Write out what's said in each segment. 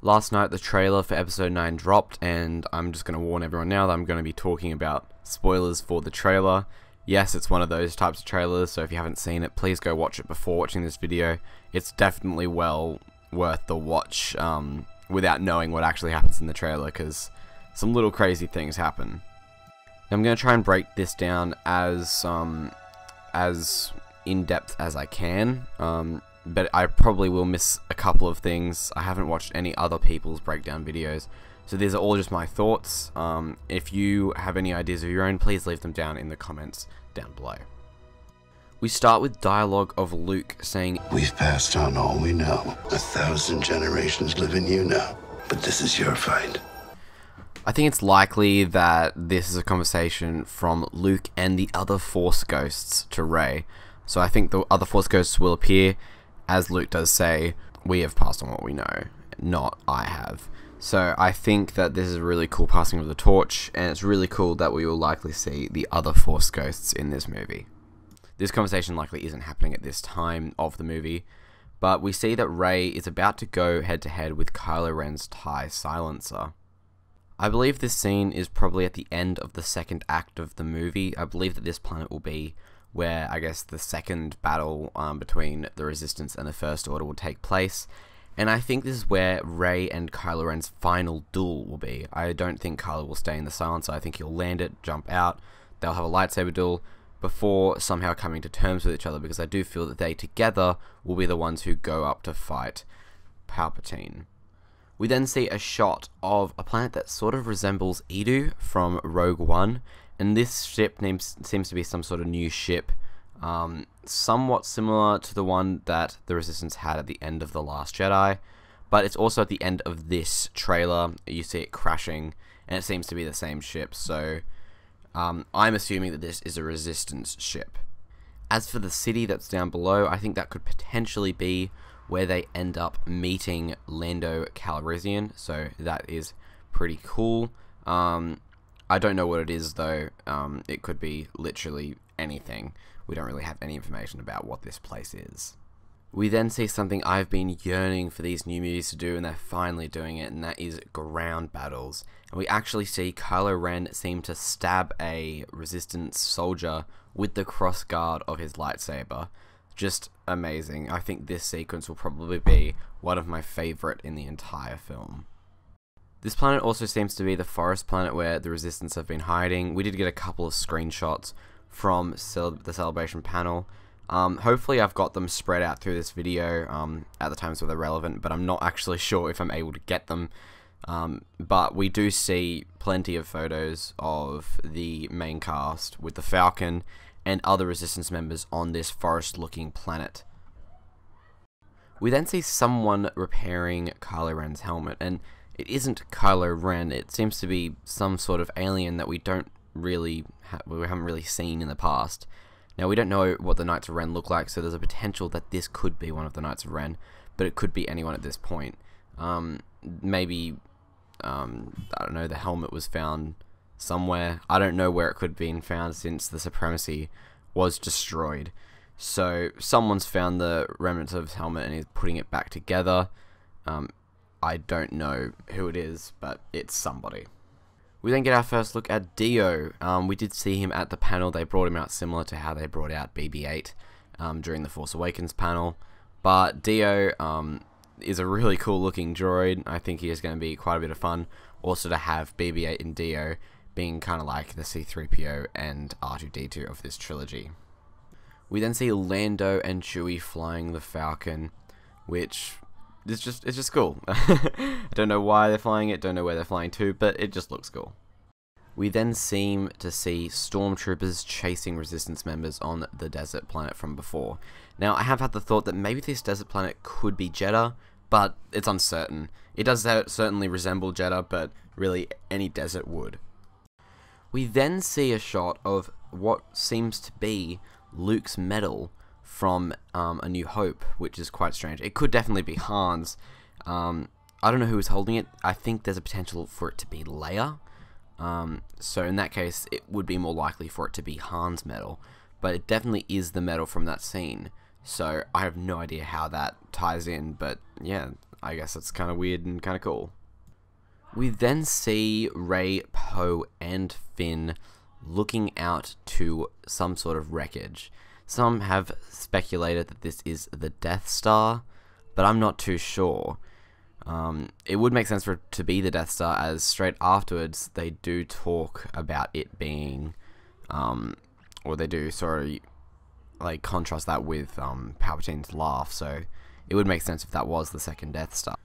Last night the trailer for episode 9 dropped, and I'm just going to warn everyone now that I'm going to be talking about spoilers for the trailer. Yes, it's one of those types of trailers, so if you haven't seen it, please go watch it before watching this video. It's definitely well worth the watch without knowing what actually happens in the trailer, because some little crazy things happen. I'm going to try and break this down as in-depth as I can, but I probably will miss a couple of things. I haven't watched any other people's breakdown videos, so these are all just my thoughts. If you have any ideas of your own, please leave them down in the comments down below. We start with dialogue of Luke saying, "We've passed on all we know. 1,000 generations live in you now, but this is your fight." I think it's likely that this is a conversation from Luke and the other Force ghosts to Rey. So I think the other Force ghosts will appear, as Luke does say, "We have passed on what we know, not I have." So I think that this is a really cool passing of the torch, and it's really cool that we will likely see the other Force ghosts in this movie. This conversation likely isn't happening at this time of the movie, but we see that Rey is about to go head-to-head with Kylo Ren's TIE silencer. I believe this scene is probably at the end of the second act of the movie. I believe that this planet will be where, I guess, the second battle between the Resistance and the First Order will take place. And I think this is where Rey and Kylo Ren's final duel will be. I don't think Kylo will stay in the silencer. I think he'll land it, jump out, they'll have a lightsaber duel before somehow coming to terms with each other, because I do feel that they together will be the ones who go up to fight Palpatine. We then see a shot of a planet that sort of resembles Edu from Rogue One, and this ship seems to be some sort of new ship, somewhat similar to the one that the Resistance had at the end of The Last Jedi, but it's also at the end of this trailer. You see it crashing, and it seems to be the same ship, so I'm assuming that this is a Resistance ship. As for the city that's down below, I think that could potentially be where they end up meeting Lando Calrissian, so that is pretty cool. I don't know what it is though. It could be literally anything. We don't really have any information about what this place is. We then see something I've been yearning for these new movies to do, and they're finally doing it, and that is ground battles. And we actually see Kylo Ren seem to stab a Resistance soldier with the cross guard of his lightsaber. Just amazing. I think this sequence will probably be one of my favorite in the entire film. This planet also seems to be the forest planet where the Resistance have been hiding. We did get a couple of screenshots from the Celebration panel. Hopefully I've got them spread out through this video at the times where they're relevant, but I'm not actually sure if I'm able to get them. But we do see plenty of photos of the main cast with the Falcon and other Resistance members on this forest-looking planet. We then see someone repairing Kylo Ren's helmet, and it isn't Kylo Ren. It seems to be some sort of alien that we haven't really seen in the past. Now, we don't know what the Knights of Ren look like, so there's a potential that this could be one of the Knights of Ren, but it could be anyone at this point. Maybe, I don't know, the helmet was found somewhere. I don't know where it could have been found since the Supremacy was destroyed. So someone's found the remnants of his helmet and is putting it back together. I don't know who it is, but it's somebody. We then get our first look at Dio. We did see him at the panel. They brought him out similar to how they brought out BB-8 during the Force Awakens panel. But Dio is a really cool looking droid. I think he is going to be quite a bit of fun. Also to have BB-8 and Dio being kind of like the C-3PO and R2-D2 of this trilogy. We then see Lando and Chewie flying the Falcon, which it's just cool. I don't know why they're flying it, don't know where they're flying to, but it just looks cool. We then seem to see stormtroopers chasing Resistance members on the desert planet from before. Now, I have had the thought that maybe this desert planet could be Jeddah, but it's uncertain. It does certainly resemble Jeddah, but really any desert would. We then see a shot of what seems to be Luke's medal from A New Hope, which is quite strange. It could definitely be Han's. I don't know who is holding it. I think there's a potential for it to be Leia. So in that case, it would be more likely for it to be Han's medal. But it definitely is the medal from that scene. So I have no idea how that ties in. But yeah, I guess it's kind of weird and kind of cool. We then see Rey, Poe, and Finn looking out to some sort of wreckage. Some have speculated that this is the Death Star, but I'm not too sure. It would make sense for it to be the Death Star, as straight afterwards they do talk about it being, or they do, sorry, like contrast that with Palpatine's laugh, so it would make sense if that was the second Death Star.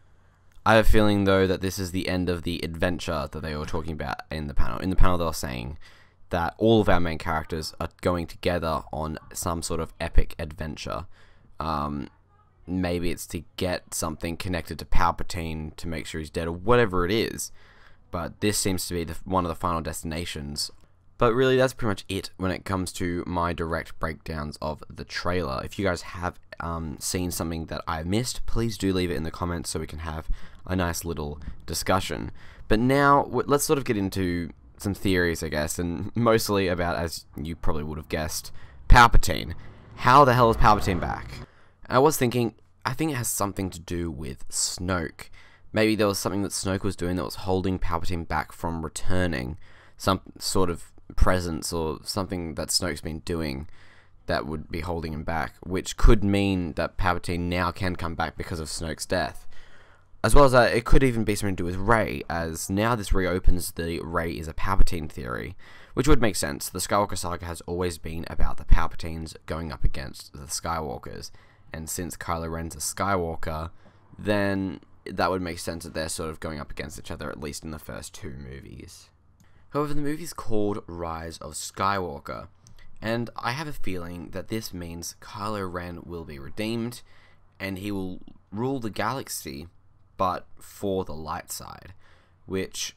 I have a feeling though that this is the end of the adventure that they were talking about in the panel. In the panel they were saying that all of our main characters are going together on some sort of epic adventure. Maybe it's to get something connected to Palpatine to make sure he's dead or whatever it is. But this seems to be one of the final destinations. But really, that's pretty much it when it comes to my direct breakdowns of the trailer. If you guys have seen something that I missed, please do leave it in the comments so we can have a nice little discussion. But now, let's sort of get into some theories, I guess, and mostly about, as you probably would have guessed, Palpatine. How the hell is Palpatine back? I was thinking, I think it has something to do with Snoke. Maybe there was something that Snoke was doing that was holding Palpatine back from returning. Some sort of presence or something that Snoke's been doing that would be holding him back, which could mean that Palpatine now can come back because of Snoke's death. As well as that, it could even be something to do with Rey, as now this reopens the Rey is a Palpatine theory, which would make sense. The Skywalker saga has always been about the Palpatines going up against the Skywalkers, and since Kylo Ren's a Skywalker, then that would make sense that they're sort of going up against each other, at least in the first two movies. However, the movie is called Rise of Skywalker, and I have a feeling that this means Kylo Ren will be redeemed, and he will rule the galaxy, but for the light side, which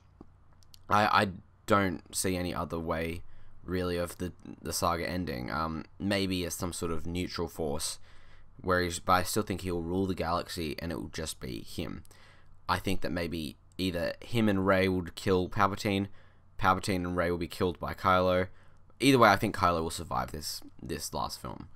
I don't see any other way, really, of the saga ending. Maybe as some sort of neutral force, but I still think he will rule the galaxy, and it will just be him. I think that maybe either him and Rey would kill Palpatine and Rey will be killed by Kylo. Either way, I think Kylo will survive this last film.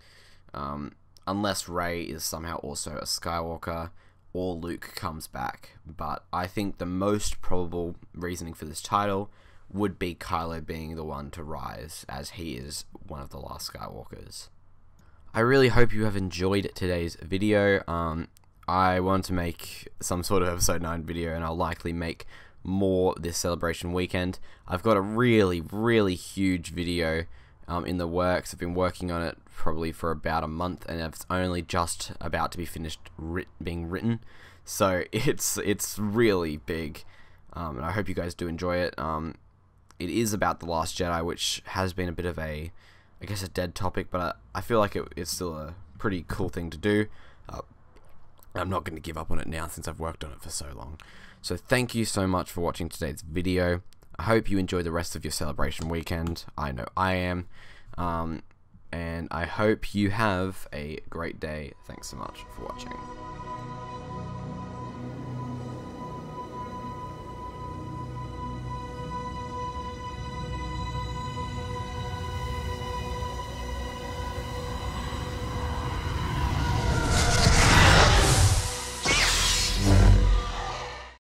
Unless Rey is somehow also a Skywalker, or Luke comes back. But I think the most probable reasoning for this title would be Kylo being the one to rise, as he is one of the last Skywalkers. I really hope you have enjoyed today's video. I want to make some sort of episode 9 video, and I'll likely make more this celebration weekend. I've got a really huge video in the works. I've been working on it probably for about a month, and it's only just about to be finished being written, so it's really big, and I hope you guys do enjoy it. It is about The Last Jedi, which has been a bit of a, I guess, a dead topic, but I feel like it's still a pretty cool thing to do. I'm not going to give up on it now since I've worked on it for so long. So thank you so much for watching today's video. I hope you enjoy the rest of your celebration weekend. I know I am. And I hope you have a great day. Thanks so much for watching.